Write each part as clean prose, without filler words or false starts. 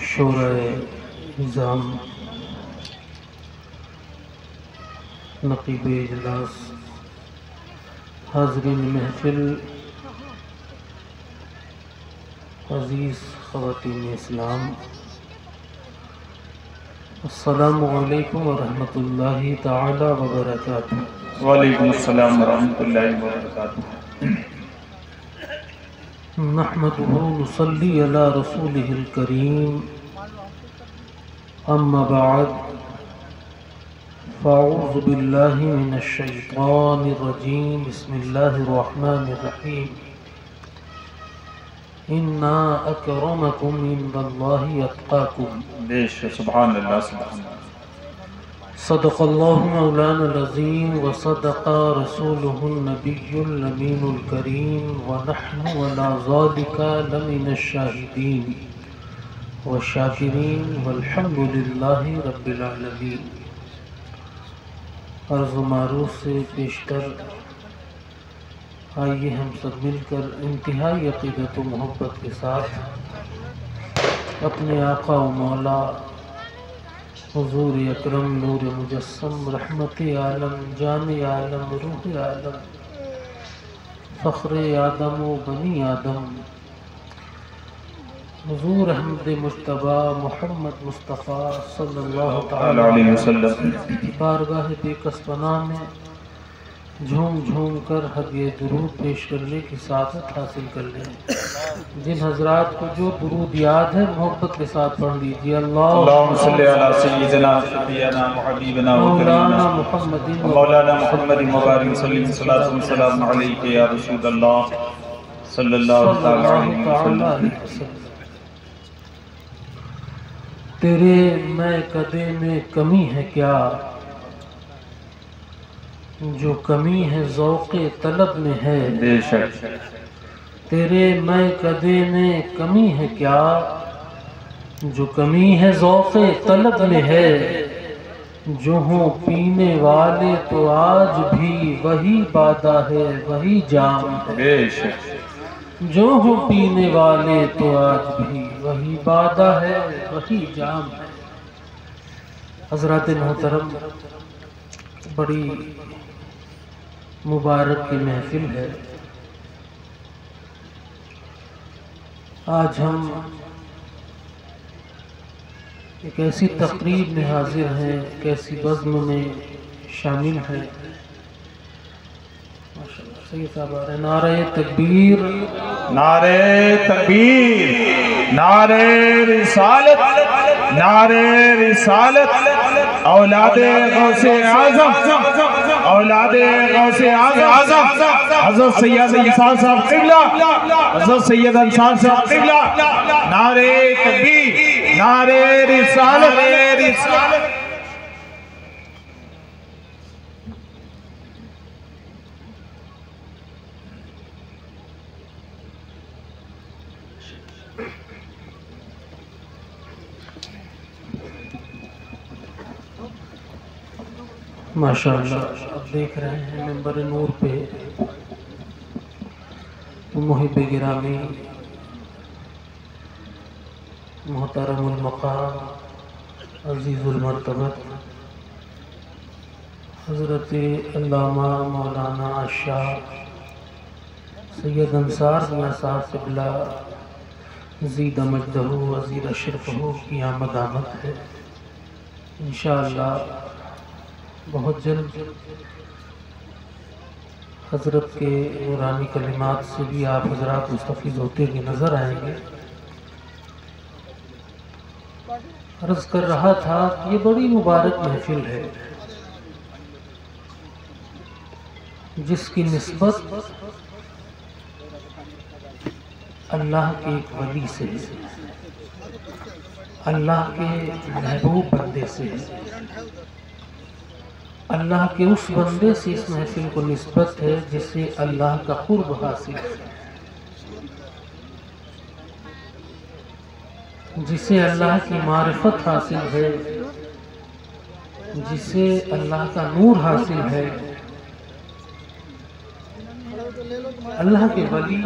شورى نظام نقیب اجلاس، حاضرین محفل، عزیز خواتین اسلام، السلام علیکم ورحمۃ اللہ تعالی وبرکاتہ۔ وعلیکم السلام ورحمۃ اللہ وبرکاتہ۔ نحمده نصلی علی رسوله الکریم، اما بعد فاعوذ باللہ من الشیطان الرجیم، بسم اللہ الرحمن الرحیم، انا اکرمکم عند اللہ اتقاکم، سبحان اللہ سبحان اللہ۔ صدق اللہ مولانا العظیم وصدق رسولہ النبی الامین الکریم، ونحن علی ذلک لمن الشاہدین والشاکرین والحمد للہ رب العالمین۔ عرض و معروف سے پیشتر آئیے ہم سب مل کر انتہائی عقیدت و محبت کے ساتھ اپنے آقا و مولا حضور اکرم نور مجسم رحمت عالم جان عالم روح عالم فخر آدم و بنی آدم حضور احمد مجتبی محمد مصطفیٰ صلی اللہ تعالی علیہ وسلم کی بارگاہ بے کس پناہ میں جھوم جھوم کر ہدیہ درود پیش کرنے کی سعادت حاصل کر لیں۔ جن حضرات کو جو درود یاد ہے محبت کے ساتھ پڑھ لیجیے۔ اللہم صلی علی سیدنا شفیعنا وحبیبنا مولانا محمد مولانا محمد مبارک صلی اللہ علیہ وسلم علیہ یا رسول اللہ صلی اللہ علیہ وسلم۔ تیرے میں کدے میں کمی ہے کیا، جو کمی ہے ذوق طلب میں ہے۔ بے شک تیرے میں کدے میں کمی ہے کیا، جو کمی ہے ذوق طلب میں ہے۔ جو ہوں پینے والے تو آج بھی وہی بادہ ہے وہی جام ہے۔ بے شک جو ہوں پینے والے تو آج بھی وہی بادہ ہے وہی جام ہے۔ حضرات محترم، بڑی مبارک کی محفل ہے۔ آج ہم ایک ایسی تقریب میں حاضر ہیں، ایک ایسی بزم میں شامل ہیں۔ سید صاحب آ رہے ہیں۔ نعرہ تکبیر، نعرہ تکبیر، نعرہ رسالت، نعرہ رسالت، اولاد غوث اعظم، اولاد غوث اعظم، حضرت سید انصار صاحب قبلہ، حضرت سید انصار صاحب قبلہ، نعرہ تکبیر، نعرہ رسالت۔ ماشاءاللہ اب دیکھ رہے ہیں منبر نور پہ محب گرامی محترم المقام عزیز المرتبت حضرت علامہ مولانا شاہ سید انصار میاں صاحب قبلہ زید مجدہ وزیر شرفہ کی آمد ہے۔ انشاءاللہ بہت جلد حضرت کے نورانی کلمات سے بھی آپ حضرات مستفید ہوتے ہوئے نظر آئیں گے۔ عرض کر رہا تھا کہ یہ بڑی مبارک محفل ہے جس کی نسبت اللہ کے ایک ولی سے ہے، اللہ کے محبوب بندے سے ہے۔ اللہ کے اس بندے سے اس محفل کو نسبت ہے جسے اللہ کا قرب حاصل ہے، جسے اللہ کی معرفت حاصل ہے، جسے اللہ کا نور حاصل ہے۔ اللہ کے ولی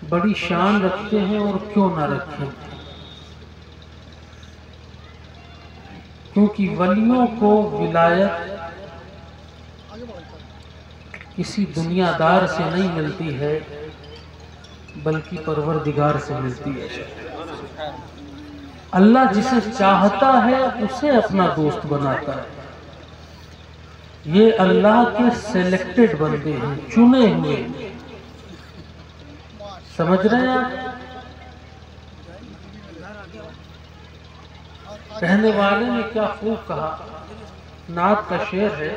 بڑی شان رکھتے ہیں اور کیوں نہ رکھیں، کیونکہ ولیوں کو ولایت کسی دنیا دار سے نہیں ملتی ہے بلکہ پروردگار سے ملتی ہے۔ اللہ جسے چاہتا ہے اسے اپنا دوست بناتا ہے۔ یہ اللہ کے سلیکٹڈ بندے ہیں، چنے ہوئے، سمجھ رہے ہیں آپ؟ کہنے والے نے کیا خوب کہا، نعت کا شعر ہے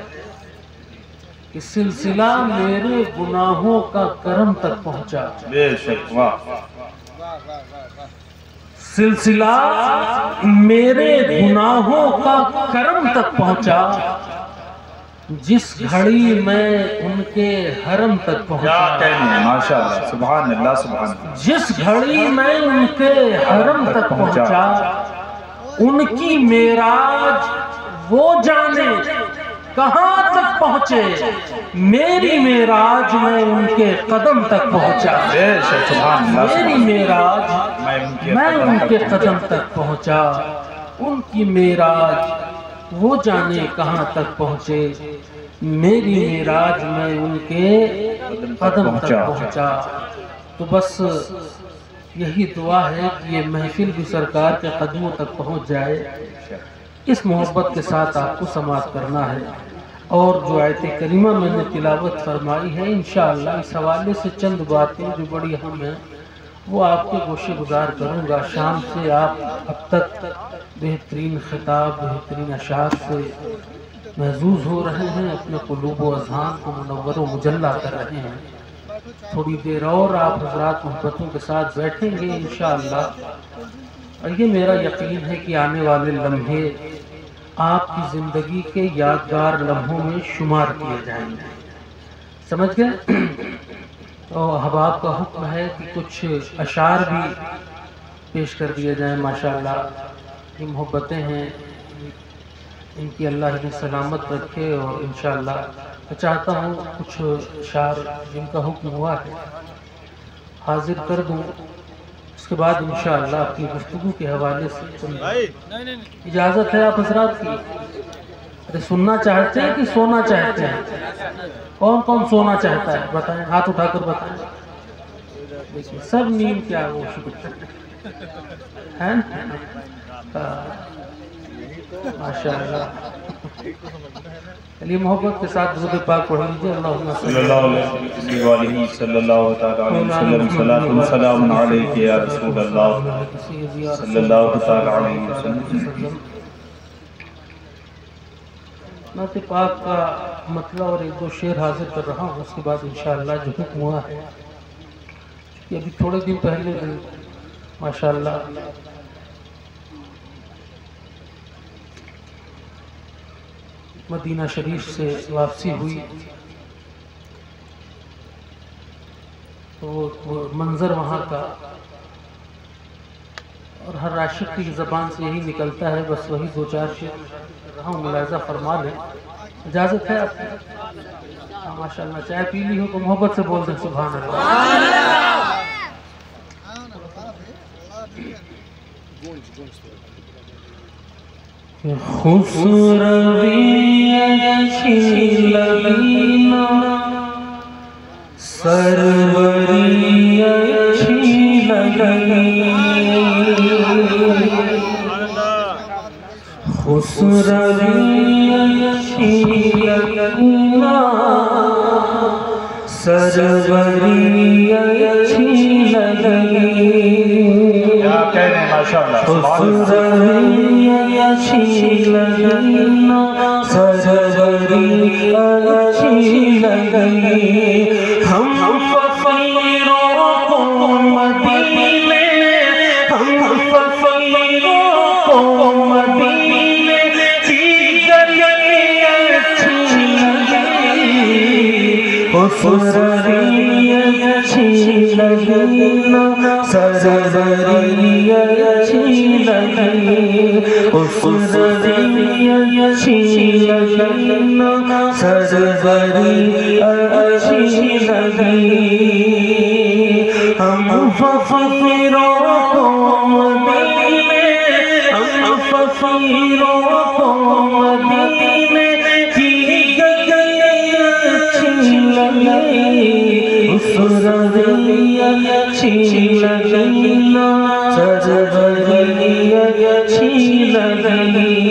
کہ سلسلہ میرے گناہوں کا کرم تک پہنچا، بے شک، واہ، سلسلہ میرے گناہوں کا کرم تک پہنچا، جس گھڑی میں ان کے حرم تک کیا پہنچا، کہنے ہیں، ماشاءاللہ، سبحان اللہ، سبحان اللہ، جس گھڑی میں ان کے حرم تک پہنچا، ان کی معراج وہ جانے کہاں تک پہنچے، میری معراج میں ان کے قدم تک پہنچا، بے شک، سبحان اللہ، میری معراج میں ان کے قدم تک پہنچا، ان کی معراج وہ جانے کہاں تک پہنچے، میری معراج میں ان کے قدم تک پہنچا۔ تو بس یہی دعا ہے کہ یہ محفل بھی سرکار کے قدموں تک پہنچ جائے، اس محبت کے ساتھ آپ کو سماعت کرنا ہے۔ اور جو آیت کریمہ میں نے تلاوت فرمائی ہے، انشاءاللہ اس حوالے سے چند باتیں جو بڑی اہم ہیں وہ آپ کے گوشے گزار کروں گا۔ شام سے آپ اب تک بہترین خطاب، بہترین اشعار سے محظوظ ہو رہے ہیں، اپنے قلوب و اذہان کو منور و مجلہ کر رہے ہیں۔ تھوڑی دیر اور آپ حضرات محبتوں کے ساتھ بیٹھیں گے انشاءاللہ، اور یہ میرا یقین ہے کہ آنے والے لمحے آپ کی زندگی کے یادگار لمحوں میں شمار کیے جائیں گے، سمجھ گئے؟ اور احباب کا حکم ہے کہ کچھ اشعار بھی پیش کر دیے جائیں۔ ماشاءاللہ یہ محبتیں ہیں، ان کی اللہ انہیں سلامت رکھے، اور انشاءاللہ میں چاہتا ہوں کچھ اشعار جن کا حکم ہوا ہے حاضر کر دوں، اس کے بعد انشاءاللہ اپنی گفتگو کے حوالے سے اجازت ہے آپ حضرات کی؟ ارے سننا چاہتے ہیں کہ سونا چاہتے ہیں؟ کون کون سونا چاہتا ہے بتائیں، ہاتھ اٹھا کر بتائیں۔ دیکھیں سب نیند کیا وہ شکر ہے، ماشاءاللہ۔ علی محبت کے ساتھ درود پاک پڑھ لیجیے، اللہم صلی اللہ علیہ وآلہ صلی اللہ تعالیٰ علیہ وسلم، صلاۃ و سلام علیک یا رسول اللہ صلی اللہ تعالیٰ علیہ وسلم۔ نعت پاک کا مطلب اور ایک دو شعر حاضر کر رہا ہوں، اس کے بعد انشاءاللہ جو حکم ہوا ہے، کہ ابھی تھوڑے دن پہلے ماشاءاللہ مدینہ شریف سے واپسی ہوئی، تو وہ منظر وہاں کا، اور ہر عاشق کی زبان سے یہی نکلتا ہے، بس وہی دو چار شعر کر رہا ہوں، ملاحظہ فرما لیں، اجازت ہے آپ کو؟ ماشاءاللہ چائے پی لی ہو تو محبت سے بول دیں سبحان اللہ۔ خسروی اچھی لگی نا، سروری اچھی لگی، خسروی اچھی لگی نا، سروری اچھی لگی، کیا کہنے ہیں، ماشاءاللہ، خسروی اچھی لگی نا، سروری اچھی لگی، ہم فقیروں کو مدینے، ہم فقیروں کو مدینے کی گلی اچھی لگی، خسروی اچھی لگی نا، سروری اچھی لگی، خسروی اچھی لگی نا، سروری اچھی لگی، ہم فقیروں کو مدینے ہم فقیروں کو مدینے کی گلیاں اچھی لگی اس رویہ اچھی لگی نا سروری اچھی لگی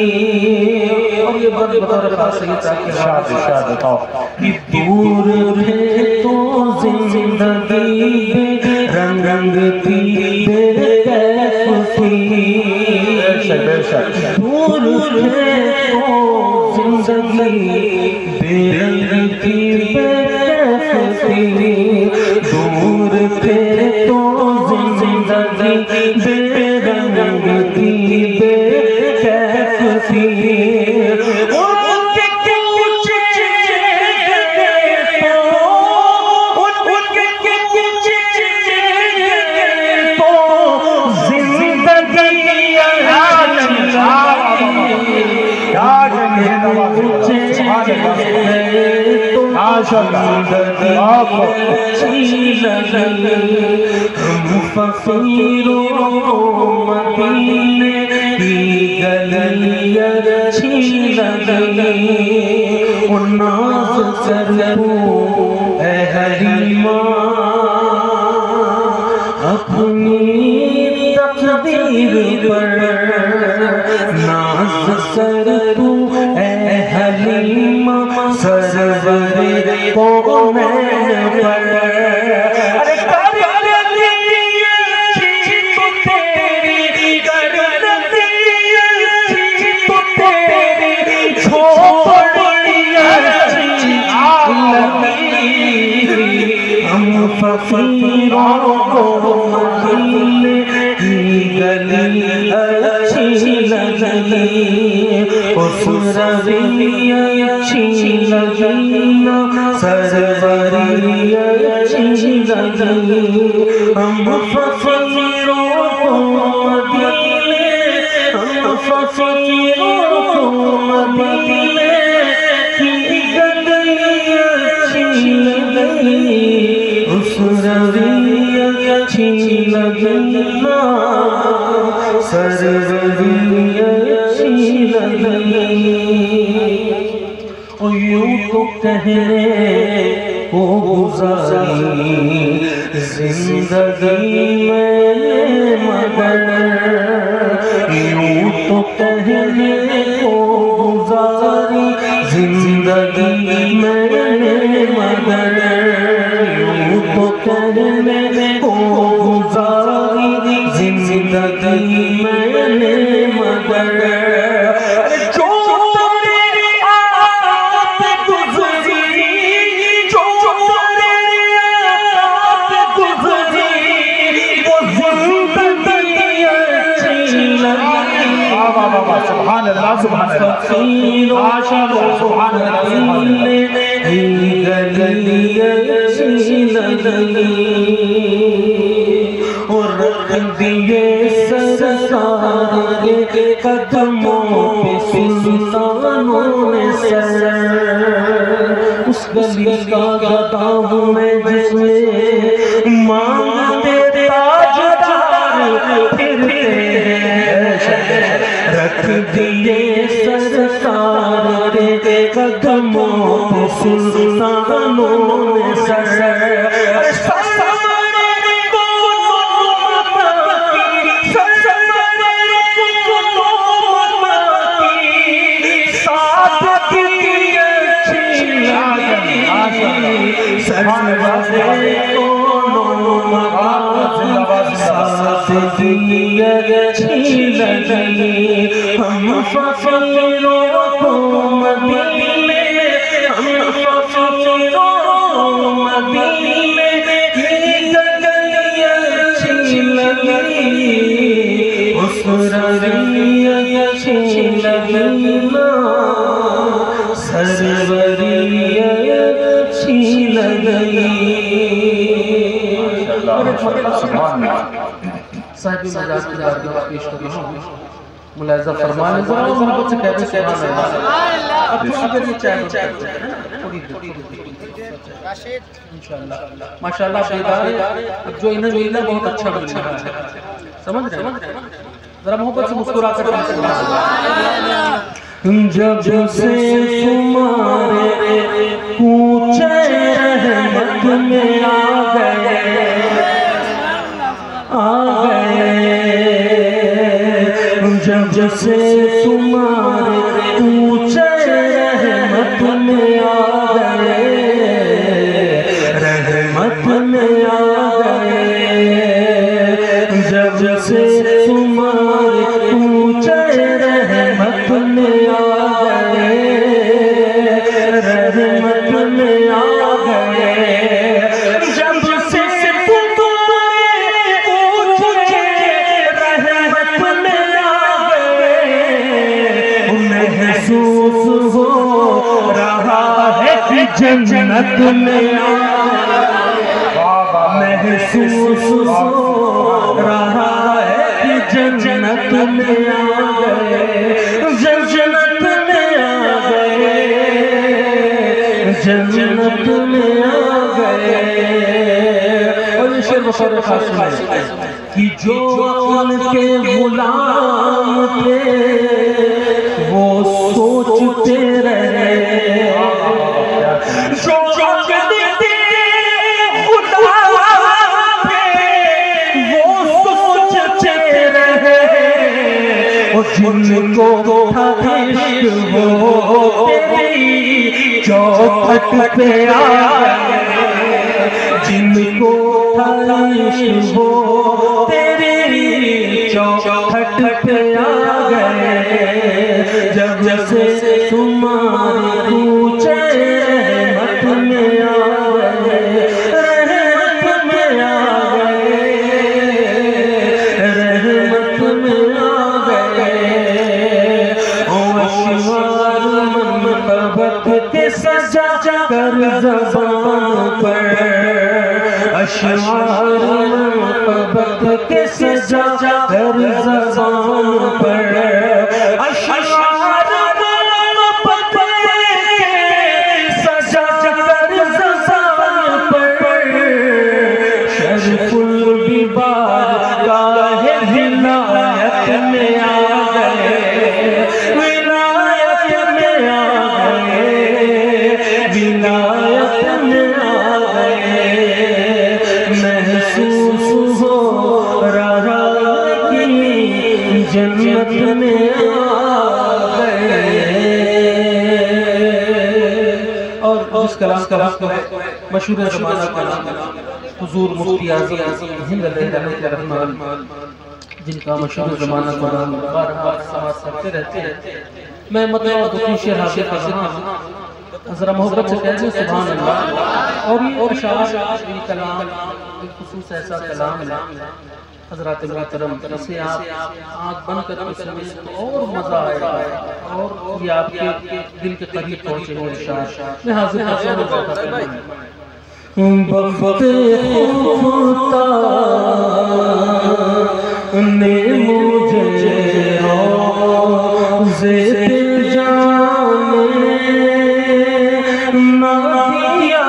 اور یہ بطور خاص یہ چاہتے ارشاد بتاؤ کہ دور تھے تو زندگی بے رنگ رنگ تھی بے کیف تھی دور تھے تو زندگی بے رنگ تھی بے کیف تھی دور تھے تو زندگی بے رنگ تھی بے کیف تھی فقیروں مدینے کی گلیاں اچھی لگی ناز کرو اے حلیمہ اپنی تقدیر پر ناز کرو اے حلیمہ سرور کونین پر فقیروں کو مدینے کی گلی اچھی لگی اس رویہ اچھی لگی نا سروری اچھی لگی ہم فقیروں کو مدینے ہم فقیروں کو مدینے کی گلی اچھی لگی رویہ اچھی لگی نا سروری اچھی لگی یوں تو کہنے کو گزاری زندگی میں مگر یوں تو کہنے کو گزاری زندگی میں مگر تو کرنے کو گزاری زندگی میں نے مگر جو تیری آت گزری جو تیری آت گزری وہ زندگی اچھی لگی سبحان اللہ سبحان اللہ سبحان اللہ گلی اچھی لگی اور رکھ دیے سرکار کے قدموں پہ سلطانوں نے سر اس گلی کا گدا ہوں میں جس میں مانگتے تاجدار پھرتے ہیں رکھ دیے سرکار کے قدموں پہ سلطانوں نے سر ہم فقیروں کو مدینے ہم فقیروں کو مدینے کی گلی اچھی لگی اس رویہ اچھی لگی نا سروری اچھی لگی صاحب مجاز کی بارگاہ پیش کر رہا ہوں ملاحظہ فرمانے ذرا اور محبت سے کہتے سبحان اللہ اب تھوڑی دیر یہ چاہے تھوڑی دیر انشاءاللہ ماشاءاللہ بیدار ہے اب جو انہیں ملنا بہت اچھا مل رہا ہے سمجھ رہے ہیں ذرا محبت سے مسکرا کر جب سے تمہارے اونچے رحمت میں آ گئے جب سے تمہارے اونچے رحمت میں آ گئے رحمت میں آ گئے جب سے تمہارے اونچے رحمت میں آ گئے رحمت میں آ گئے جب سے تمہارے اونچے رحمت میں آ گئے محسوس ہو رہا ہے کہ جنت میں محسوس ہو رہا ہے کہ جنت میں آ گئے جنت میں آ گئے جنت میں آ گئے اور یہ شعر بخور خاص ہے کہ جو ان کے غلام تھے وہ سوچتے رہے جو جن کو تھا عشق وہ تیری چوکھٹ پہ آ گئے جن کو تھا عشق وہ تیری چوکھٹ پہ آ گئے جب سے تمہارے اونچے رحمت میں آ گئے رحمت میں آ گئے رحمت میں آ گئے محبت کے سجا کر زبان پر اشعار محبت کے سجا کر زبان پر اشعار محبت کے سجا کر زبان پر شرف البار گاہ ولایت میں آ گئے ولایت میں آ گئے ولایت میں آ گئے محسوس ہو رہا کہ جنت میں آ گئے اور اس کلام کا وقت ہے مشہور زمانہ کلام حضور مفتی اعظم ہند علیہ الرحمن جن کا مشہور زمانہ کلام بارہا سماعت کرتے رہتے ہیں میں مطلع اور دکھی شعر حاضر کر رہا ہوں ذرا محبت سے کہتے ہیں سبحان اللہ اور یہ اشعار یہ کلام بالخصوص ایسا کلام ہے حضرات محترم اسے آپ آنکھ بند کر کے سنیں تو اور مزہ آئے گا اور یہ آپ کے دل کے قریب پہنچے گا اشعار میں حاضر کرتا ہوں بخت خفتا نے مجھے روزے دل جانے نہ دیا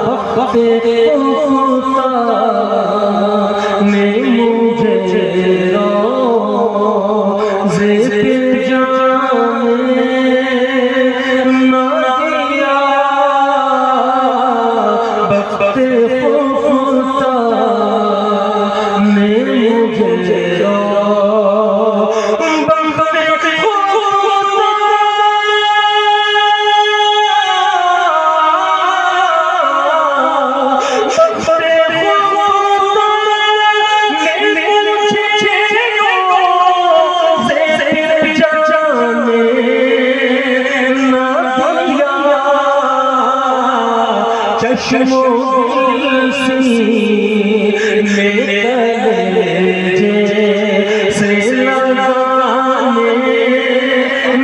بخت خفتا نے مجھے روزے دل جانے نہ دیا بخت خفتا نے مجھے چشموں میں کلیجے سے لگانے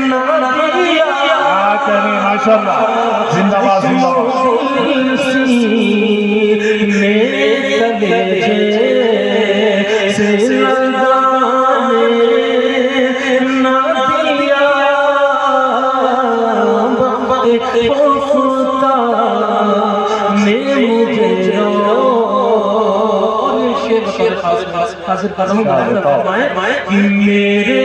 نہ دیا ماشاءاللہ زندہ باد زندہ باد میرے کلیجے سے لگانے نہ دیا بطور خاص حاضر کر رہا ہوں فرمائیں کہ میرے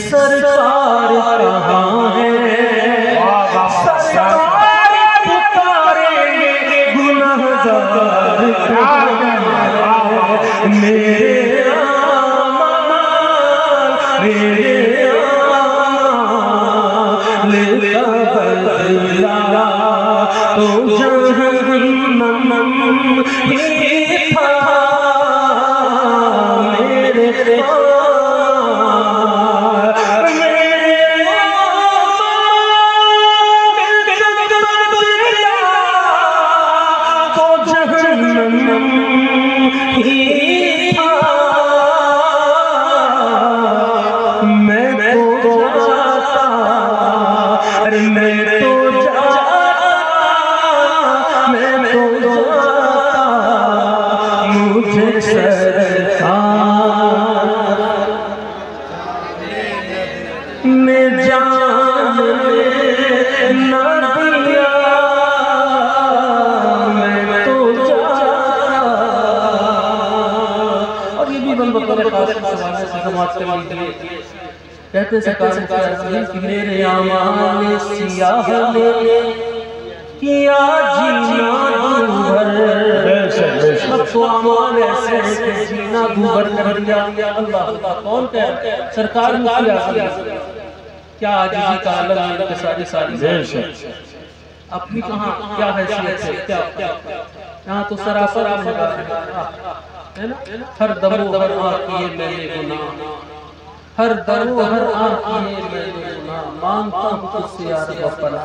سرکار کہاں ہے سرکار پکاریں گے گناہگار میرے آمال کا بدلا تو جہنم ہی تھا میرے کہتے سرکار کہ میرے اعمال سیاہ نے کیا جینا دوبھر اب تو اعمال ایسے ہیں کہ جینا دوبھر کر دیا اللہ کون کہہ سرکار مفتی اعظم کیا عاجزی کا عالم ہے کہ ساری اپنی کہاں کیا حیثیت ہے کیا یہاں تو سراسر ہے نا ہر دم و ہر آنکھ کیے میں نے گناہ ہر در و ہر آنکھ کیے میں نے گناہ مانگتا ہوں تجھ سے یا رب پناہ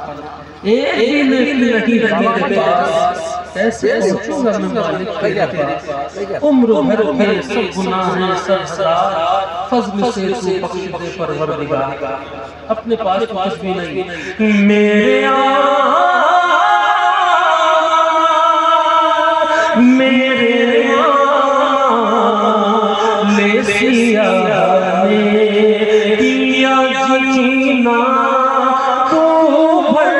ایک دن نہیں میرے پاس کیسے پہنچوں گا میں مالک تیرے پاس عمر بھر بھی سب گناہ ہیں سب سرار فضل سے تو بخش دے پروردگار اپنے پاس کچھ بھی نہیں میرے میرے لے سیاہ نے کیا جینا تو بھر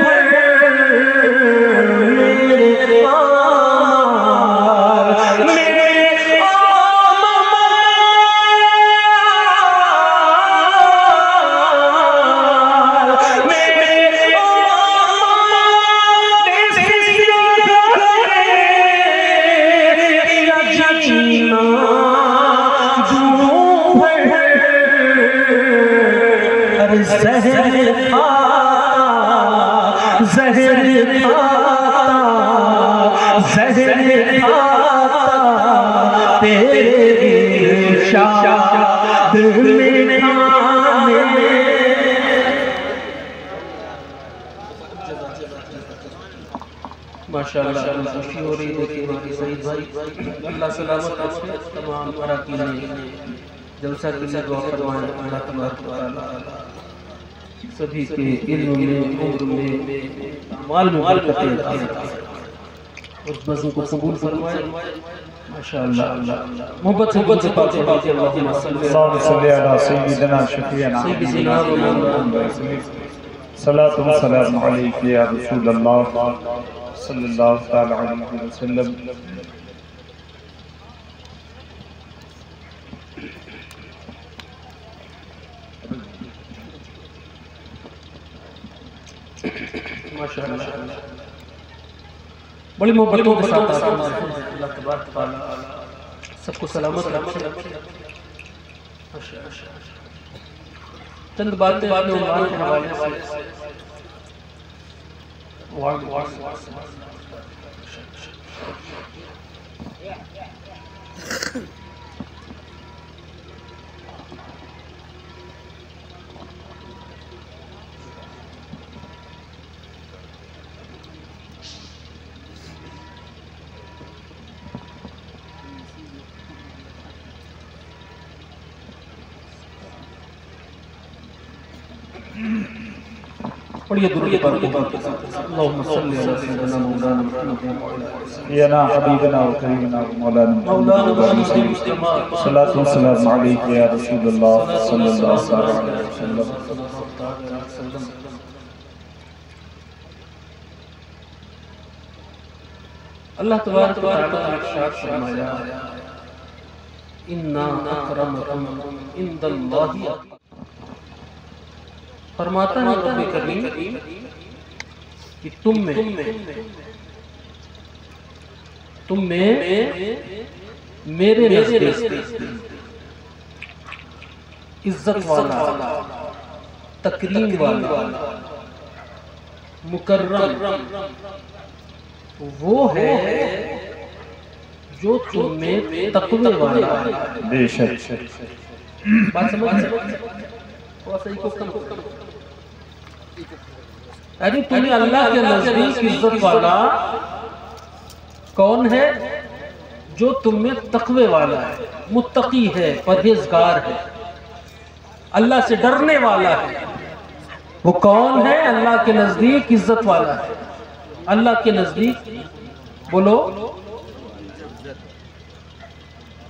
میرے زہر کھاتا تیری ارشاد میں آنے ماشاءاللہ خوشی ہو رہی دیکھیں کہ سعید بھائی اللہ سلامت رکھے تمام اراکین جلسہ کے لیے دعا فرمائیں اللہ تبارک و تعالی سبھی کے علم میں عمر میں مال میں برکتیں عطا فرمائے اس بزم کو قبول فرمائے ماشاءاللہ محبت سے بچے پاک اللہم صلی علی سیدنا شفیعنا سیدنا صلاۃ و سلام علیک یا رسول اللہ صلی اللہ تعالی علیہ وسلم. ماشاءاللہ بڑی محبتوں کے ساتھ اللہ تبارک تعالی سب کو سلامت رکھے. چند باتیں اپنے عنوان کے حوالے سے پڑھیے درود پاک اللہم صلی علی سیدنا مولانا محمد یا حبیبنا و کریمنا و مولانا محمد صلاۃ و سلام علیک یا رسول اللہ صلی اللہ علیہ وسلم. اللہ تبارک و تعالی نے ارشاد فرمایا انا اکرمکم عند اللہ فرماتا ہے رب کریم کہ تم میں میرے نزدیک عزت والا تکریم والا مکرم وہ ہے جو تم میں تقوی والا ہے. بے شک بات سمجھ تھوڑا صحیح کو کم یعنی تمہیں اللہ کے نزدیک عزت والا کون ہے؟ جو تم میں تقوی والا ہے، متقی ہے، پرہیزگار ہے، اللہ سے ڈرنے والا ہے. وہ کون ہے؟ اللہ کے نزدیک عزت والا ہے. اللہ کے نزدیک بولو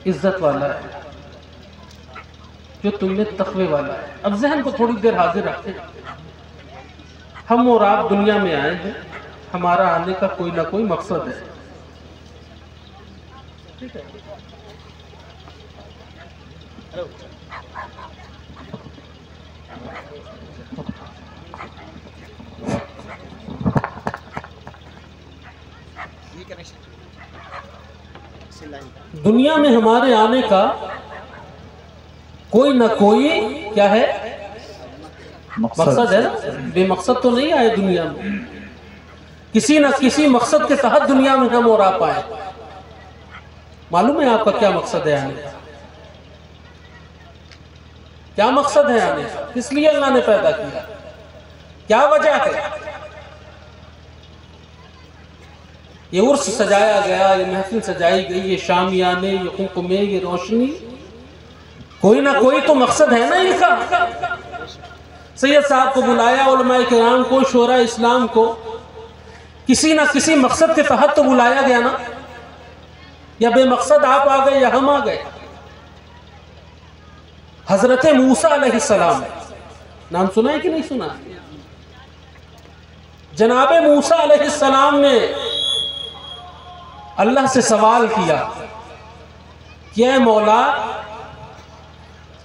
عزت والا ہے جو تم میں تقوی والا ہے. اب ذہن کو تھوڑی دیر حاضر رکھتے ہیں. ہم اور آپ دنیا میں آئے ہیں، ہمارا آنے کا کوئی نہ کوئی مقصد ہے. ٹھیک ہے؟ دنیا میں ہمارے آنے کا کوئی نہ کوئی کیا ہے؟ مقصد ہے. بے مقصد تو نہیں آئے دنیا میں، کسی نہ کسی مقصد کے تحت دنیا میں ہم اور آپ آئے. معلوم ہے آپ کا کیا مقصد ہے آنے کا؟ کیا مقصد ہے آنے کا؟ کس لیے اللہ نے پیدا کیا؟ کیا وجہ ہے؟ یہ عرس سجایا گیا، یہ محفل سجائی گئی، یہ شامیانے، یہ قمقمے، یہ روشنی، کوئی نہ کوئی تو مقصد ہے نا ان کا. سید صاحب کو بلایا، علماء کرام کو، شورا اسلام کو، کسی نہ کسی مقصد کے تحت تو بلایا گیا نا. یا بے مقصد آپ آ گئے یا ہم آ گئے. حضرت موسیٰ علیہ السلام نام سنا ہے کہ نہیں سنا؟ جناب موسیٰ علیہ السلام نے اللہ سے سوال کیا کہ اے مولا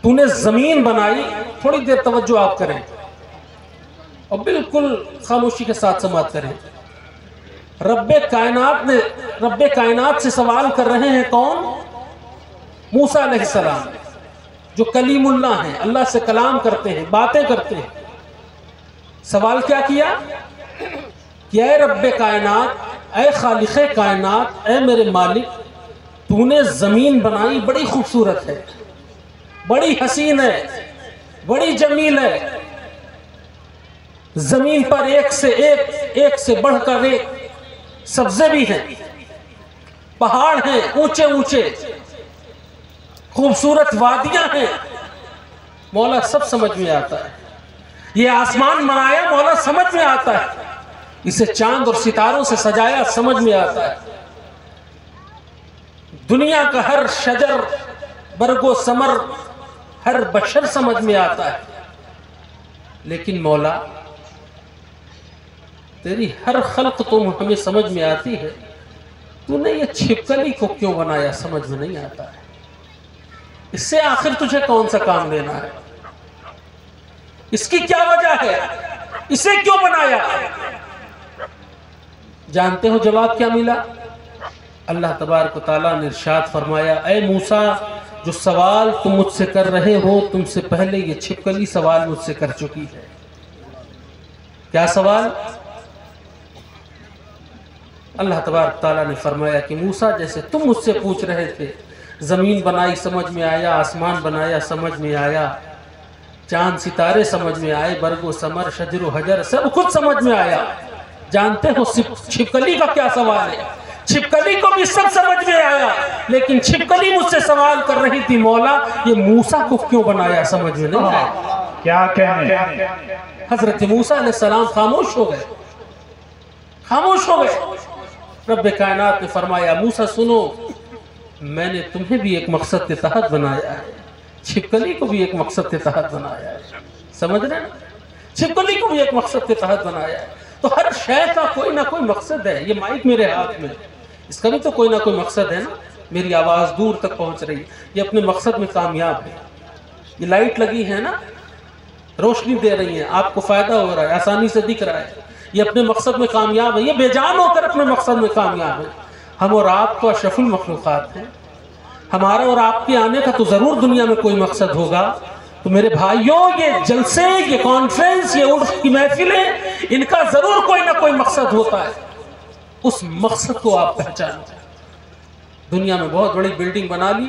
تو نے زمین بنائی. تھوڑی دیر توجہ آپ کریں اور بالکل خاموشی کے ساتھ سماعت کریں. رب کائنات سے سوال کر رہے ہیں کون؟ موسیٰ علیہ السلام، جو کلیم اللہ ہیں، اللہ سے کلام کرتے ہیں، باتیں کرتے ہیں. سوال کیا کیا کہ اے رب کائنات، اے خالق کائنات، اے میرے مالک، تو نے زمین بنائی بڑی خوبصورت ہے، بڑی حسین ہے، بڑی جمیل ہے، زمین پر ایک سے بڑھ کر ایک سبزے بھی ہیں، پہاڑ ہیں اونچے اونچے، خوبصورت وادیاں ہیں، مولا سب سمجھ میں آتا ہے۔ یہ آسمان بنایا مولا سمجھ میں آتا ہے، اسے چاند اور ستاروں سے سجایا سمجھ میں آتا ہے، دنیا کا ہر شجر برگ و ثمر ہر بشر سمجھ میں آتا ہے، لیکن مولا تیری ہر خلق تو ہمیں سمجھ میں آتی ہے، تو نے یہ چھپکلی کو کیوں بنایا سمجھ میں نہیں آتا ہے، اس سے آخر تجھے کون سا کام لینا ہے، اس کی کیا وجہ ہے، اسے کیوں بنایا؟ جانتے ہو جواب کیا ملا؟ اللہ تبارک و تعالیٰ نے ارشاد فرمایا، اے موسیٰ جو سوال تم مجھ سے کر رہے ہو تم سے پہلے یہ چھپکلی سوال مجھ سے کر چکی ہے۔ کیا سوال؟ اللہ تبارک و تعالیٰ نے فرمایا کہ موسیٰ جیسے تم مجھ سے پوچھ رہے تھے، زمین بنائی سمجھ میں آیا، آسمان بنایا سمجھ میں آیا، چاند ستارے سمجھ میں آئے، برگ و ثمر شجر و حجر سب کچھ سمجھ میں آیا، جانتے ہو چھپکلی کا کیا سوال ہے؟ چھپکلی کو بھی سب سمجھ میں آیا، لیکن چھپکلی مجھ سے سوال کر رہی تھی، مولا یہ موسیٰ کو کیوں بنایا سمجھ میں نہیں آیا؟ کیا کہنے؟ حضرت موسیٰ علیہ السلام خاموش ہو گئے، خاموش ہو گئے۔ رب کائنات نے فرمایا، موسیٰ سنو، میں نے تمہیں بھی ایک مقصد کے تحت بنایا ہے، چھپکلی کو بھی ایک مقصد کے تحت بنایا ہے، سمجھ رہے ہیں؟ چھپکلی کو بھی ایک مقصد کے تحت بنایا ہے، تو ہر شے کا کوئی نہ کوئی مقصد ہے۔ یہ مائک میرے ہاتھ میں، اس کا بھی تو کوئی نہ کوئی مقصد ہے نا، میری آواز دور تک پہنچ رہی، یہ اپنے مقصد میں کامیاب ہے۔ یہ لائٹ لگی ہے نا، روشنی دے رہی ہیں، آپ کو فائدہ ہو رہا ہے، آسانی سے دکھ رہا ہے، یہ اپنے مقصد میں کامیاب ہے، یہ بے جان ہو کر اپنے مقصد میں کامیاب ہے۔ ہم اور آپ تو اشرف المخلوقات ہیں، ہمارا اور آپ کے آنے کا تو ضرور دنیا میں کوئی مقصد ہوگا۔ تو میرے بھائیوں، یہ جلسے، یہ کانفرنس، یہ عرس کی محفلیں، ان کا ضرور کوئی نہ کوئی مقصد ہوتا ہے، اس مقصد کو آپ پہچانیں۔ دنیا میں بہت بڑی بلڈنگ بنا لی،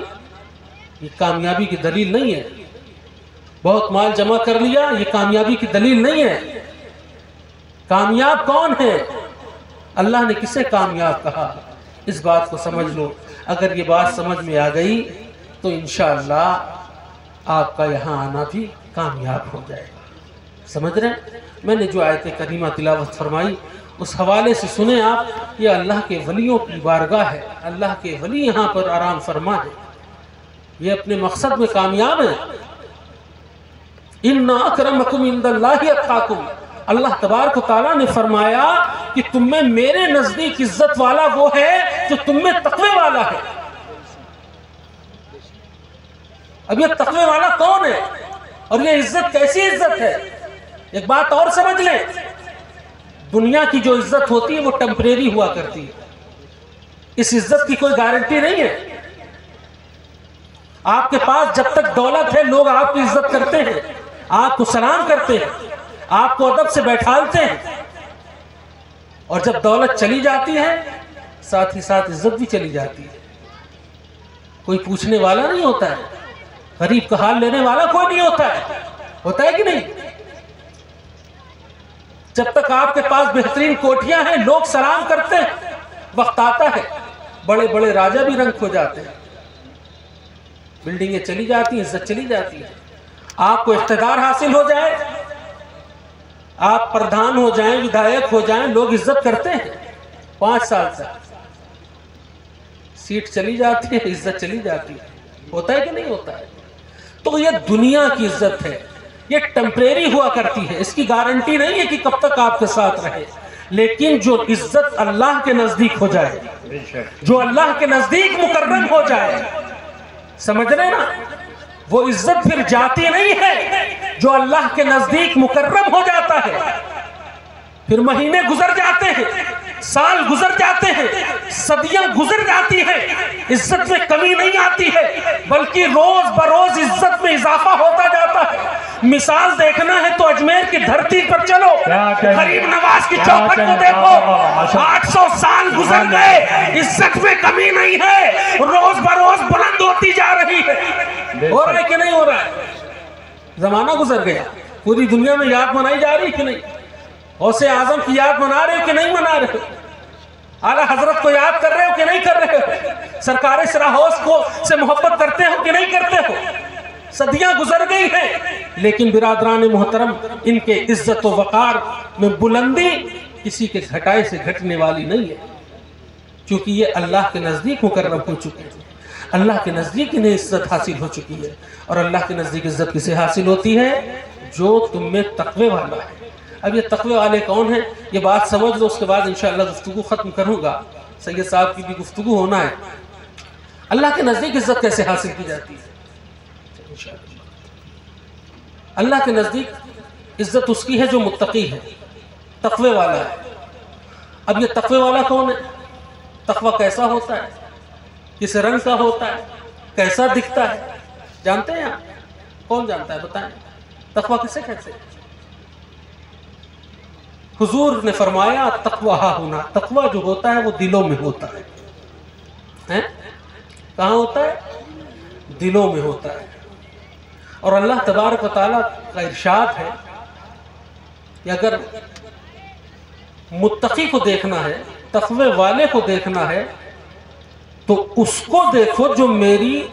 یہ کامیابی کی دلیل نہیں ہے، بہت مال جمع کر لیا، یہ کامیابی کی دلیل نہیں ہے۔ کامیاب کون ہے؟ اللہ نے کسے کامیاب کہا؟ اس بات کو سمجھ لو، اگر یہ بات سمجھ میں آ گئی تو انشاءاللہ آپ کا یہاں آنا بھی کامیاب ہو جائے گا۔ سمجھ رہے ہیں؟ میں نے جو آیت کریمہ تلاوت فرمائی اس حوالے سے سنیں آپ، یہ اللہ کے ولیوں کی بارگاہ ہے، اللہ کے ولی یہاں پر آرام فرما ہے، یہ اپنے مقصد میں کامیاب ہیں۔ اِنَّ أَكْرَمَكُمْ عِندَ اللَّهِ أَتْقَاكُمْ، اللہ تبارک و تعالیٰ نے فرمایا کہ تم میں میرے نزدیک عزت والا وہ ہے جو تم میں تقوی والا ہے۔ اب یہ تقوی والا کون ہے اور یہ عزت کیسی عزت ہے؟ ایک بات اور سمجھ لیں، دنیا کی جو عزت ہوتی ہے وہ ٹیمپریری ہوا کرتی ہے، اس عزت کی کوئی گارنٹی نہیں ہے۔ آپ کے پاس جب تک دولت ہے لوگ آپ کی عزت کرتے ہیں، آپ کو سلام کرتے ہیں، آپ کو ادب سے بیٹھالتے ہیں، اور جب دولت چلی جاتی ہے ساتھ ہی ساتھ عزت بھی چلی جاتی ہے، کوئی پوچھنے والا نہیں ہوتا ہے، غریب کا حال لینے والا کوئی نہیں ہوتا ہے کہ نہیں؟ جب تک آپ کے پاس بہترین کوٹھیاں ہیں لوگ سلام کرتے ہیں، وقت آتا ہے بڑے بڑے راجہ بھی رنگ کھو جاتے ہیں، بلڈنگیں چلی جاتی ہیں، عزت چلی جاتی ہے۔ آپ کو اقتدار حاصل ہو جائے، آپ پردھان ہو جائیں، ودھایک ہو جائیں، لوگ عزت کرتے ہیں 5 سال تک، سیٹ چلی جاتی ہے، عزت چلی جاتی ہے، ہوتا ہے کہ نہیں ہوتا ہے؟ تو یہ دنیا کی عزت ہے، یہ ٹیمپریری ہوا کرتی ہے، اس کی گارنٹی نہیں ہے کہ کب تک آپ کے ساتھ رہے، لیکن جو عزت اللہ کے نزدیک ہو جائے، جو اللہ کے نزدیک مکرم ہو جائے، سمجھ رہے نا، وہ عزت پھر جاتی نہیں ہے، جو اللہ کے نزدیک مکرم ہو جاتا ہے، پھر مہینے گزر جاتے ہیں، سال گزر جاتے ہیں، صدیاں گزر جاتی ہیں، عزت میں کمی نہیں آتی ہے، بلکہ روز بروز عزت میں اضافہ ہوتا جاتا ہے، مثال دیکھنا ہے تو اجمیر کی دھرتی پر چلو، غریب نواز کی چوکھٹ کو دیکھو، 800 سال گزر گئے، عزت میں کمی نہیں ہے، روز بروز بلند ہوتی جا رہی ہے۔ ہو رہا ہے کہ نہیں ہو رہا ہے؟ زمانہ گزر گیا، پوری دنیا میں یاد منائی جا رہی کہ نہیں؟ غوث اعظم کی یاد منا رہے ہو کہ نہیں منا رہے ہو؟ اعلیٰ حضرت کو یاد کر رہے ہو کہ نہیں کر رہے ہو؟ سرکار سراحوس کو سے محبت کرتے ہو کہ نہیں کرتے ہو؟ صدیاں گزر گئی ہیں، لیکن برادران محترم ان کے عزت و وقار میں بلندی کسی کے گھٹائے سے گھٹنے والی نہیں ہے، چونکہ یہ اللہ کے نزدیک مقرر ہو چکے ہیں، اللہ کے نزدیک انہیں عزت حاصل ہو چکی ہے۔ اور اللہ کے نزدیک عزت کسے حاصل ہوتی ہے؟ جو تم میں تقوی والا ہے۔ اب یہ تقوی والے کون ہیں؟ یہ بات سمجھ لو، اس کے بعد انشاءاللہ گفتگو ختم کروں گا، سید صاحب کی بھی گفتگو ہونا ہے۔ اللہ کے نزدیک عزت کیسے حاصل کی جاتی ہے؟ اللہ کے نزدیک عزت اس کی ہے جو متقی ہے، تقوی والا ہے۔ اب یہ تقوی والا کون ہے؟ تقوی کیسا ہوتا ہے؟ کس رنگ کا ہوتا ہے؟ کیسا دکھتا ہے؟ جانتے ہیں آپ؟ کون جانتا ہے؟ بتائیں، تقوی کسے کہتے ہیں؟ حضور نے فرمایا تقوی ہا ہونا، تقوی جو ہوتا ہے وہ دلوں میں ہوتا ہے۔ کہاں ہوتا ہے؟ دلوں میں ہوتا ہے۔ اور اللہ تبارک و تعالیٰ کا ارشاد ہے کہ اگر متقی کو دیکھنا ہے، تقوی والے کو دیکھنا ہے، تو اس کو دیکھو جو میری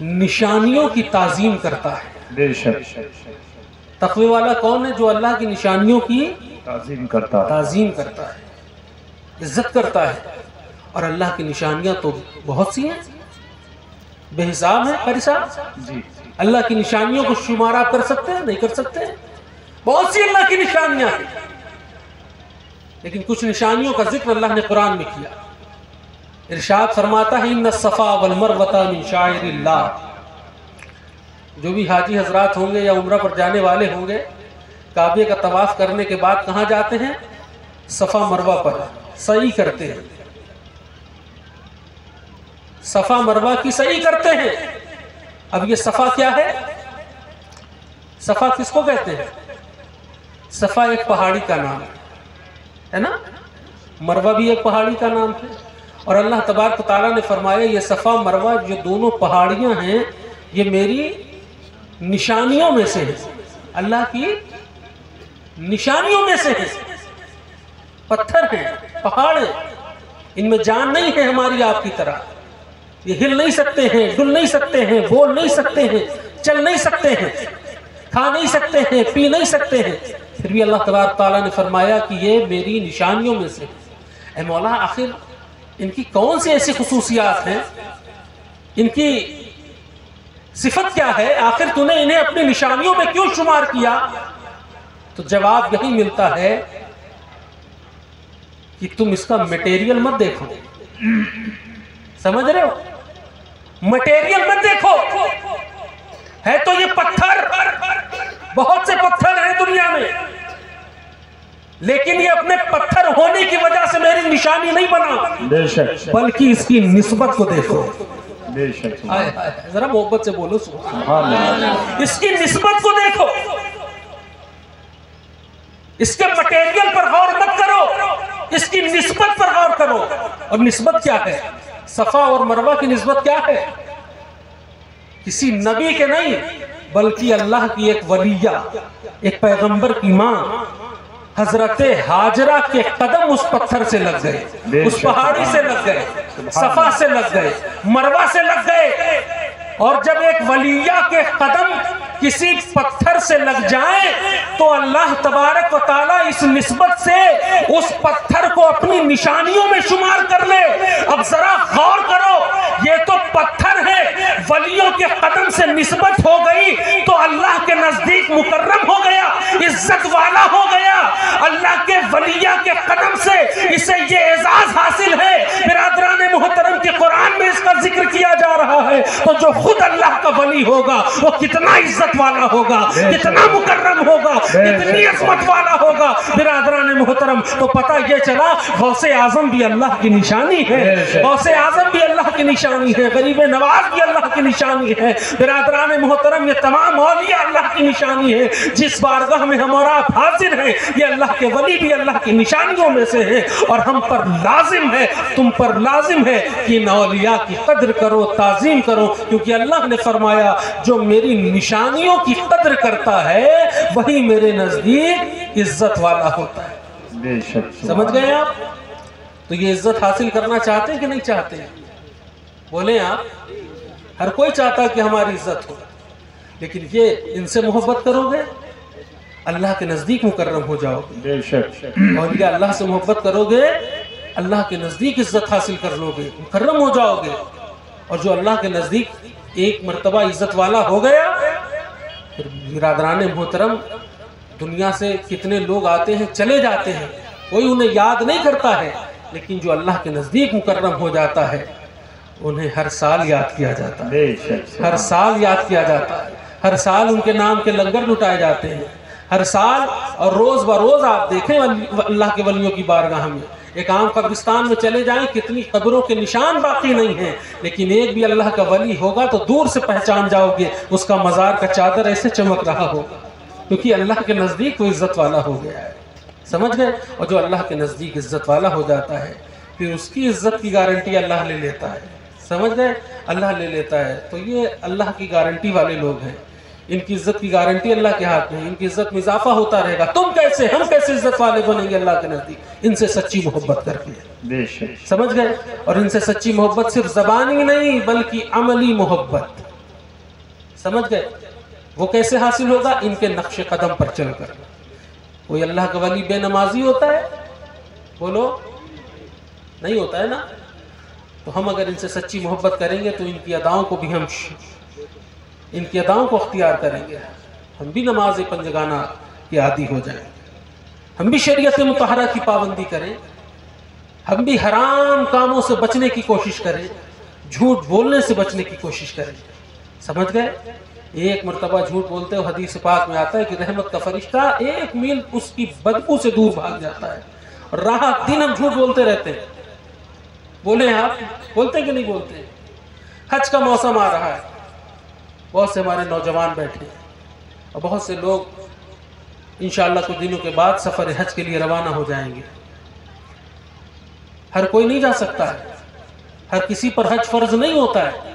نشانیوں کی تعظیم کرتا ہے۔ بے شک تقوی والا کون ہے؟ جو اللہ کی نشانیوں کی تعظیم کرتا ہے، عزت کرتا ہے۔ اور اللہ کی نشانیاں تو بہت سی ہیں، بے حساب ہیں۔ قاری صاحب جی، اللہ کی نشانیوں کو شمار آپ کر سکتے ہیں؟ نہیں کر سکتے۔ بہت سی اللہ کی نشانیاں ہیں، لیکن کچھ نشانیوں کا ذکر اللہ نے قرآن میں کیا۔ ارشاد فرماتا ہے ان الصفا والمروہ من شعائر اللہ۔ جو بھی حاجی حضرات ہوں گے یا عمرہ پر جانے والے ہوں گے، کعبے کا طواف کرنے کے بعد کہاں جاتے ہیں؟ صفا مروہ پر سعی کرتے ہیں، صفا مروہ کی سعی کرتے ہیں۔ اب یہ صفا کیا ہے؟ صفا کس کو کہتے ہیں؟ صفا ایک پہاڑی کا نام ہے نا، مروہ بھی ایک پہاڑی کا نام ہے۔ اور اللہ تبارک و تعالیٰ نے فرمایا یہ صفا مروہ جو دونوں پہاڑیاں ہیں یہ میری نشانیوں میں سے ہیں، اللہ کی نشانیوں میں سے ہیں۔ پتھر ہیں، پہاڑ ہیں، ان میں جان نہیں ہے ہماری آپ کی طرح، یہ ہل نہیں سکتے ہیں، ڈل نہیں سکتے ہیں، بول نہیں سکتے ہیں، چل نہیں سکتے ہیں، کھا نہیں سکتے ہیں، پی نہیں سکتے ہیں، پھر بھی اللہ تبارک تعالیٰ نے فرمایا کہ یہ میری نشانیوں میں سے۔ اے مولا، آخر ان کی کون سی ایسی خصوصیات ہیں؟ ان کی صفت کیا ہے؟ آخر تو نے انہیں اپنی نشانیوں میں کیوں شمار کیا؟ تو جواب یہی ملتا ہے کہ تم اس کا میٹیریل مت دیکھو، سمجھ رہے ہو؟ میٹیریل مت دیکھو، ہے تو یہ پتھر، بہت سے پتھر ہیں دنیا میں، لیکن یہ اپنے پتھر ہونے کی وجہ سے میری نشانی نہیں بنا، بلکہ اس کی نسبت کو دیکھو۔ ذرا محبت سے بولو سبحان اللہ۔ اس کی نسبت کو دیکھو، اس کے مٹیریل پر غور مت کرو، اس کی نسبت پر غور کرو۔ اور نسبت کیا ہے؟ صفا اور مروہ کی نسبت کیا ہے؟ کسی نبی کے نہیں، بلکہ اللہ کی ایک ولیہ، ایک پیغمبر کی ماں حضرت ہاجرہ کے قدم اس پتھر سے لگ گئے، اس پہاڑی سے لگ گئے، صفا سے لگ گئے، مروہ سے لگ گئے۔ اور جب ایک ولیہ کے قدم کسی پتھر سے لگ جائیں تو اللہ تبارک و تعالیٰ اس نسبت سے اس پتھر کو اپنی نشانیوں میں شمار کر لے۔ اب ذرا غور کرو، یہ تو پتھر ہے، ولیوں کے قدم سے نسبت ہو گئی تو اللہ کے نزدیک مکرم ہو گیا، عزت والا ہو گیا۔ اللہ کے ولیہ کے قدم سے اسے یہ اعزاز حاصل ہے۔ برادران محترم کے قرآن میں اس کا ذکر کیا جا رہا ہے، تو جو خود اللہ کا ولی ہوگا وہ کتنا عزت والا ہوگا، کتنا مکرم ہوگا، کتنی عظمت والا ہوگا۔ برادران محترم، تو پتہ یہ چلا غوث اعظم بھی اللہ کی نشانی ہے، غوث اعظم بھی اللہ کی نشانی ہے، غریب نواز بھی اللہ کی نشانی ہے، برادران محترم یہ تمام اولیاء اللہ کی نشانی ہے۔ جس بارگاہ میں ہم اور آپ حاضر ہیں یہ اللہ کے ولی بھی اللہ کی نشانیوں میں سے ہیں، اور ہم پر لازم ہے، تم پر لازم ہے کہ ان اولیاء کی قدر کرو، تعظیم کرو، کیونکہ اللہ نے فرمایا جو میری نشانیوں کی قدر کرتا ہے وہی میرے نزدیک عزت والا ہوتا ہے۔ بے شک سمجھ گئے آپ؟ تو یہ عزت حاصل کرنا چاہتے ہیں کہ نہیں چاہتے ہیں؟ بولیں آپ۔ ہر کوئی چاہتا ہے کہ ہماری عزت ہو، لیکن یہ ان سے محبت کرو گے اللہ کے نزدیک مکرم ہو جاؤ گے، بے شک اور یہ اللہ سے محبت کرو گے اللہ کے نزدیک عزت حاصل کر لو گے، مکرم ہو جاؤ گے، اور جو اللہ کے نزدیک ایک مرتبہ عزت والا ہو گیا پھر برادران محترم دنیا سے کتنے لوگ آتے ہیں چلے جاتے ہیں، کوئی انہیں یاد نہیں کرتا ہے، لیکن جو اللہ کے نزدیک مکرم ہو جاتا ہے انہیں ہر سال یاد کیا جاتا ہے، بے شک ہر سال یاد کیا جاتا ہے، ہر سال ان کے نام کے لنگر لٹائے جاتے ہیں، ہر سال، اور روز بروز آپ دیکھیں اللہ کے ولیوں کی بارگاہ میں ایک عام قبرستان میں چلے جائیں کتنی قبروں کے نشان باقی نہیں ہیں، لیکن ایک بھی اللہ کا ولی ہوگا تو دور سے پہچان جاؤ گے، اس کا مزار کا چادر ایسے چمک رہا ہوگا، کیونکہ اللہ کے نزدیک وہ عزت والا ہو گیا ہے۔ سمجھ گئے؟ اور جو اللہ کے نزدیک عزت والا ہو جاتا ہے پھر اس کی عزت کی گارنٹی اللہ لے لیتا ہے۔ سمجھ گئے؟ اللہ لے لیتا ہے۔ تو یہ اللہ کی گارنٹی والے لوگ ہیں، ان کی عزت کی گارنٹی اللہ کے ہاتھ میں ہے، ان کی عزت میں اضافہ ہوتا رہے گا۔ تم کیسے، ہم کیسے عزت والے بنیں گے اللہ کے نزدیک؟ ان سے سچی محبت کر کے۔ بے شک سمجھ گئے؟ اور ان سے سچی محبت صرف زبانی نہیں بلکہ عملی محبت۔ سمجھ گئے؟ وہ کیسے حاصل ہوگا؟ ان کے نقش قدم پر چل کر۔ کوئی اللہ کا ولی بے نمازی ہوتا ہے؟ بولو، نہیں ہوتا ہے نا؟ تو ہم اگر ان سے سچی محبت کریں گے تو ان کی اداؤں کو بھی ان کی اداؤں کو اختیار کریں گے، ہم بھی نماز پنجگانہ کے عادی ہو جائیں، ہم بھی شریعت مطہرہ کی پابندی کریں، ہم بھی حرام کاموں سے بچنے کی کوشش کریں، جھوٹ بولنے سے بچنے کی کوشش کریں۔ سمجھ گئے؟ ایک مرتبہ جھوٹ بولتے ہو، حدیث پاک میں آتا ہے کہ رحمت کا فرشتہ 1 میل اس کی بدبو سے دور بھاگ جاتا ہے، اور رات دن ہم جھوٹ بولتے رہتے ہیں۔ بولیں آپ، بولتے کہ نہیں بولتے؟ حج کا موسم آ رہا ہے، بہت سے ہمارے نوجوان بیٹھے ہیں اور بہت سے لوگ انشاءاللہ کچھ دنوں کے بعد سفر حج کے لیے روانہ ہو جائیں گے۔ ہر کوئی نہیں جا سکتا ہے، ہر کسی پر حج فرض نہیں ہوتا ہے،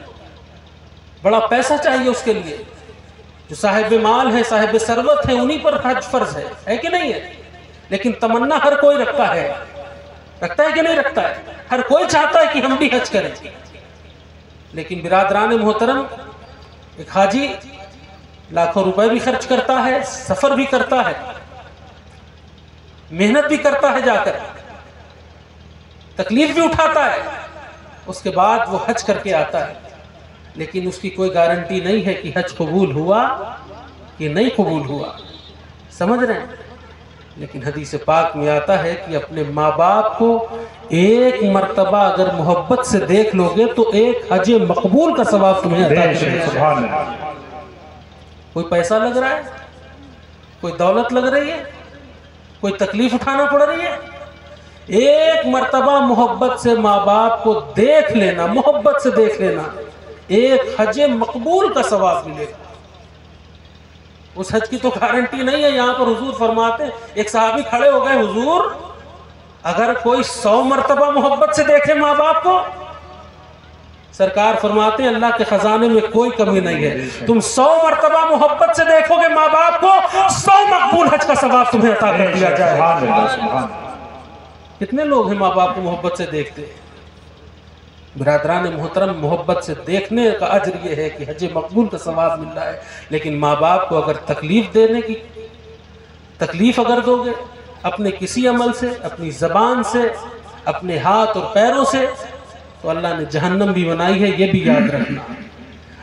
بڑا پیسہ چاہیے اس کے لیے۔ جو صاحب مال ہے، صاحب ثروت ہے، انہی پر حج فرض ہے کہ نہیں ہے؟ لیکن تمنا ہر کوئی رکھتا ہے کہ نہیں رکھتا ہے؟ ہر کوئی چاہتا ہے کہ ہم بھی حج کریں، لیکن برادران محترم ایک حاجی لاکھوں روپے بھی خرچ کرتا ہے، سفر بھی کرتا ہے، محنت بھی کرتا ہے، جا کر تکلیف بھی اٹھاتا ہے، اس کے بعد وہ حج کر کے آتا ہے، لیکن اس کی کوئی گارنٹی نہیں ہے کہ حج قبول ہوا کہ نہیں قبول ہوا۔ سمجھ رہے ہیں؟ لیکن حدیث پاک میں آتا ہے کہ اپنے ماں باپ کو ایک مرتبہ اگر محبت سے دیکھ لو گے تو ایک حج مقبول کا ثواب تمہیں عطا کرے گا۔ سبحان اللہ۔ کوئی پیسہ لگ رہا ہے، کوئی دولت لگ رہی ہے، کوئی تکلیف اٹھانا پڑ رہی ہے، ایک مرتبہ محبت سے ماں باپ کو دیکھ لینا، محبت سے دیکھ لینا، ایک حج مقبول کا ثواب ملے گا۔ اس حج کی تو گارنٹی نہیں ہے۔ یہاں پر حضور فرماتے ہیں، ایک صحابی کھڑے ہو گئے، حضور اگر کوئی 100 مرتبہ محبت سے دیکھے ماں باپ کو، سرکار فرماتے ہیں اللہ کے خزانے میں کوئی کمی نہیں ہے، تم 100 مرتبہ محبت سے دیکھو گے ماں باپ کو، 100 مقبول حج کا ثواب تمہیں عطا کر دیا جائے گا۔ کتنے لوگ ہیں ماں باپ کو محبت سے دیکھتے ہیں؟ برادران محترم، محبت سے دیکھنے کا اجر یہ ہے کہ حج مقبول کا ثواب مل رہا ہے، لیکن ماں باپ کو اگر تکلیف اگر دو گے اپنے کسی عمل سے، اپنی زبان سے، اپنے ہاتھ اور پیروں سے، تو اللہ نے جہنم بھی بنائی ہے، یہ بھی یاد رکھنا۔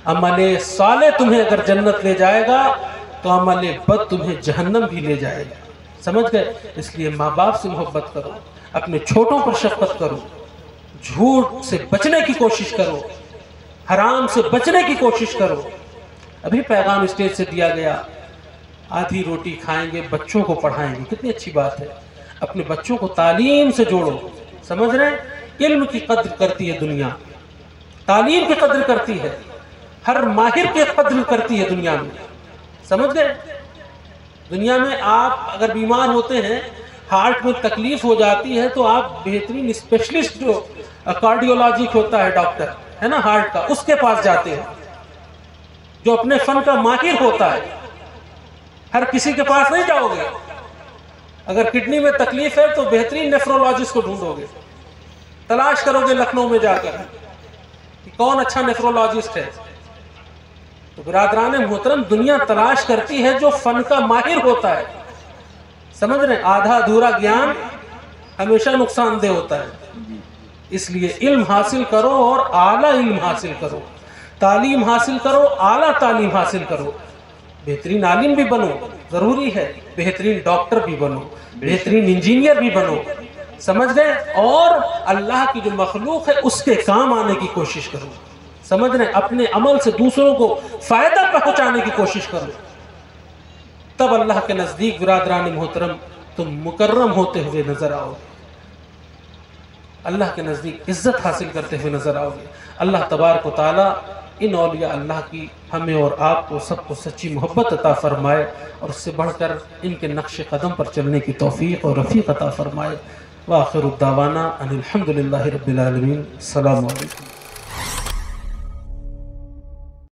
عمل صالح تمہیں اگر جنت لے جائے گا تو عمل بد تمہیں جہنم بھی لے جائے گا۔ سمجھ گئے؟ اس لیے ماں باپ سے محبت کرو، اپنے چھوٹوں پر شفقت کرو، جھوٹ سے بچنے کی کوشش کرو، حرام سے بچنے کی کوشش کرو۔ ابھی پیغام اسٹیج سے دیا گیا، آدھی روٹی کھائیں گے، بچوں کو پڑھائیں گے، کتنی اچھی بات ہے۔ اپنے بچوں کو تعلیم سے جوڑو۔ سمجھ رہے ہیں؟ علم کی قدر کرتی ہے دنیا، تعلیم کی قدر کرتی ہے، ہر ماہر کی قدر کرتی ہے دنیا میں، سمجھ گئے؟ دنیا میں آپ اگر بیمار ہوتے ہیں، ہارٹ میں تکلیف ہو جاتی ہے تو آپ بہترین اسپیشلسٹ جو کارڈیولوجک ہوتا ہے ڈاکٹر ہے نا ہارٹ کا، اس کے پاس جاتے ہیں جو اپنے فن کا ماہر ہوتا ہے. ہر کسی کے پاس نہیں جاؤ گے. اگر کڈنی میں تکلیف ہے تو بہترین نیفرولوجسٹ کو ڈھونڈو گے، تلاش کرو گے لکھنؤ میں جا کر کہ کون اچھا نیفرولوجسٹ ہے. تو برادران محترم، دنیا تلاش کرتی ہے جو فن کا ماہر ہوتا ہے، سمجھ رہے ہیں؟ آدھا ادھورا گیان ہمیشہ نقصان دہ ہوتا ہے. اس لیے علم حاصل کرو اور اعلیٰ علم حاصل کرو، تعلیم حاصل کرو، اعلیٰ تعلیم حاصل کرو. بہترین عالم بھی بنو، ضروری ہے، بہترین ڈاکٹر بھی بنو، بہترین انجینئر بھی بنو، سمجھ گئے؟ اور اللہ کی جو مخلوق ہے اس کے کام آنے کی کوشش کرو، سمجھ رہے ہیں؟ اپنے عمل سے دوسروں کو فائدہ پہنچانے کی کوشش کرو. تب اللہ کے نزدیک برادران محترم تم مکرم ہوتے ہوئے نظر آؤ گے، اللہ کے نزدیک عزت حاصل کرتے ہوئے نظر آؤ گے. اللہ تبارک و تعالی ان اولیاء اللہ کی ہمیں اور آپ کو سب کو سچی محبت عطا فرمائے، اور اس سے بڑھ کر ان کے نقش قدم پر چلنے کی توفیق اور رفیق عطا فرمائے. وآخر الدعوانا ان الحمدللہ رب العالمین. السلام علیکم.